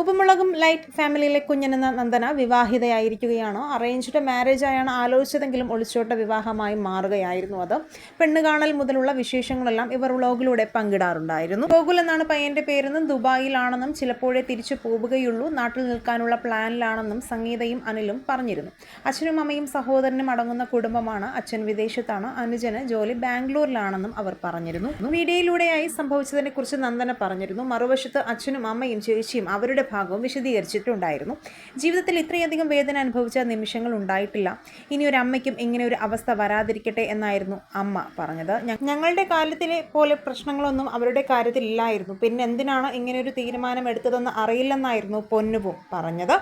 ഉപ്പുമുളകും light ഫാമിലിയിലെ കുഞ്ഞനെന്ന Nandana വിവാഹിതയായിരിക്കുകയാണോ? Arranged മാരേജായാണ് ആലോചിച്ചതെങ്കിലും ഒളിച്ചോട്ട വിവാഹമായി മാറുകയായിരുന്നു അത്. പെണ്ണ് കാണൽ മുതലുള്ള വിശേഷങ്ങളെല്ലാം ഇവർ വ്ളോഗിലൂടെ പങ്കിടാറുണ്ടായിരുന്നു. ഗോകുൽ എന്നാണ് പയ്യന്റെ പേരെന്നും ദുബായിലാണെന്നും ചിലപ്പോഴേ തിരിച്ചു പോവുകയുള്ളൂ, നാട്ടിൽ നിൽക്കാനുള്ള പ്ലാനിലാണെന്നും സംഗീതയും അനിലും പറഞ്ഞിരുന്നു. അച്ഛനും അമ്മയും സഹോദരനും അടങ്ങുന്ന കുടുംബമാണ്. അച്ഛൻ വിദേശത്താണ്, അനുജന് ജോലി ബാംഗ്ലൂരിലാണെന്നും അവർ പറഞ്ഞിരുന്നു. വീഡിയോയിലൂടെയായി സംഭവിച്ചതിനെക്കുറിച്ച് നന്ദന പറഞ്ഞിരുന്നു. മറുവശത്ത് അച്ഛനും അമ്മയും ചേച്ചിയും അവരുടെ ഭാഗവും വിശദീകരിച്ചിട്ടുണ്ടായിരുന്നു. ജീവിതത്തിൽ ഇത്രയധികം വേദന അനുഭവിച്ച നിമിഷങ്ങൾ ഉണ്ടായിട്ടില്ല. ഇനി ഒരു അമ്മയ്ക്കും ഇങ്ങനെ ഒരു അവസ്ഥ വരാതിരിക്കട്ടെ എന്നായിരുന്നു അമ്മ പറഞ്ഞത്. ഞങ്ങളുടെ കാര്യത്തിലെ പോലെ പ്രശ്നങ്ങളൊന്നും അവരുടെ കാര്യത്തിൽ ഇല്ലായിരുന്നു. പിന്നെ എന്തിനാണ് ഇങ്ങനെ ഒരു തീരുമാനം എടുത്തതെന്ന് അറിയില്ലെന്നായിരുന്നു പൊന്നുവും പറഞ്ഞത്.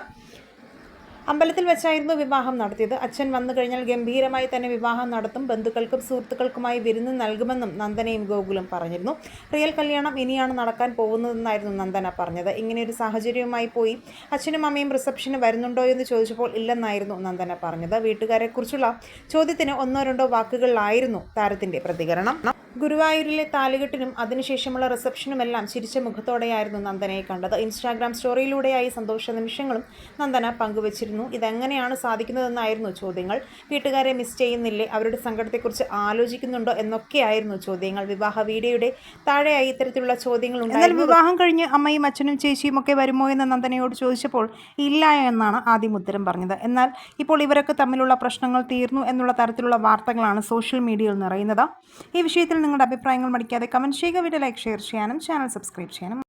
അമ്പലത്തിൽ വെച്ചായിരുന്നു വിവാഹം നടത്തിയത്. അച്ഛൻ വന്നു കഴിഞ്ഞാൽ ഗംഭീരമായി തന്നെ വിവാഹം നടത്തും, ബന്ധുക്കൾക്കും സുഹൃത്തുക്കൾക്കുമായി വിരുന്ന് നൽകുമെന്നും നന്ദനയും ഗോകുലും പറഞ്ഞിരുന്നു. റിയൽ കല്യാണം ഇനിയാണ് നടക്കാൻ പോകുന്നതെന്നായിരുന്നു നന്ദന പറഞ്ഞത്. ഇങ്ങനെയൊരു സാഹചര്യവുമായി പോയി അച്ഛനും അമ്മയും റിസപ്ഷന് വരുന്നുണ്ടോ എന്ന് ചോദിച്ചപ്പോൾ ഇല്ലെന്നായിരുന്നു നന്ദന പറഞ്ഞത്. വീട്ടുകാരെക്കുറിച്ചുള്ള ചോദ്യത്തിന് ഒന്നോ രണ്ടോ വാക്കുകളിലായിരുന്നു താരത്തിന്റെ പ്രതികരണം. ഗുരുവായൂരിലെ താലികെട്ടിനും അതിനുശേഷമുള്ള റിസപ്ഷനുമെല്ലാം ചിരിച്ച മുഖത്തോടെയായിരുന്നു നന്ദനയെ കണ്ടത്. ഇൻസ്റ്റാഗ്രാം സ്റ്റോറിയിലൂടെയായി സന്തോഷ നിമിഷങ്ങളും നന്ദന പങ്കുവച്ചിരുന്നു. ഇതെങ്ങനെയാണ് സാധിക്കുന്നതെന്നായിരുന്നു ചോദ്യങ്ങൾ. വീട്ടുകാരെ മിസ് ചെയ്യുന്നില്ലേ, അവരുടെ സങ്കടത്തെക്കുറിച്ച് ആലോചിക്കുന്നുണ്ടോ എന്നൊക്കെയായിരുന്നു ചോദ്യങ്ങൾ. വിവാഹ വീഡിയോയുടെ താഴെയായി ഇത്തരത്തിലുള്ള ചോദ്യങ്ങൾ ഉണ്ടായിരുന്നു. വിവാഹം കഴിഞ്ഞ് അമ്മയും അച്ഛനും ചേച്ചിയും ഒക്കെ വരുമോ എന്ന് നന്ദനയോട് ചോദിച്ചപ്പോൾ ഇല്ല എന്നാണ് ആദ്യം ഉത്തരം പറഞ്ഞത്. എന്നാൽ ഇപ്പോൾ ഇവരൊക്കെ തമ്മിലുള്ള പ്രശ്നങ്ങൾ തീർന്നു എന്നുള്ള തരത്തിലുള്ള വാർത്തകളാണ് സോഷ്യൽ മീഡിയയിൽ നിറയുന്നത്. ഈ വിഷയത്തിൽ നിങ്ങളുടെ അഭിപ്രായങ്ങൾ മടിക്കാതെ കമൻറ്റ് ചെയ്യുക. വീഡിയോ ലൈക്ക്, ഷെയർ ചെയ്യാനും ചാനൽ സബ്സ്ക്രൈബ് ചെയ്യാനും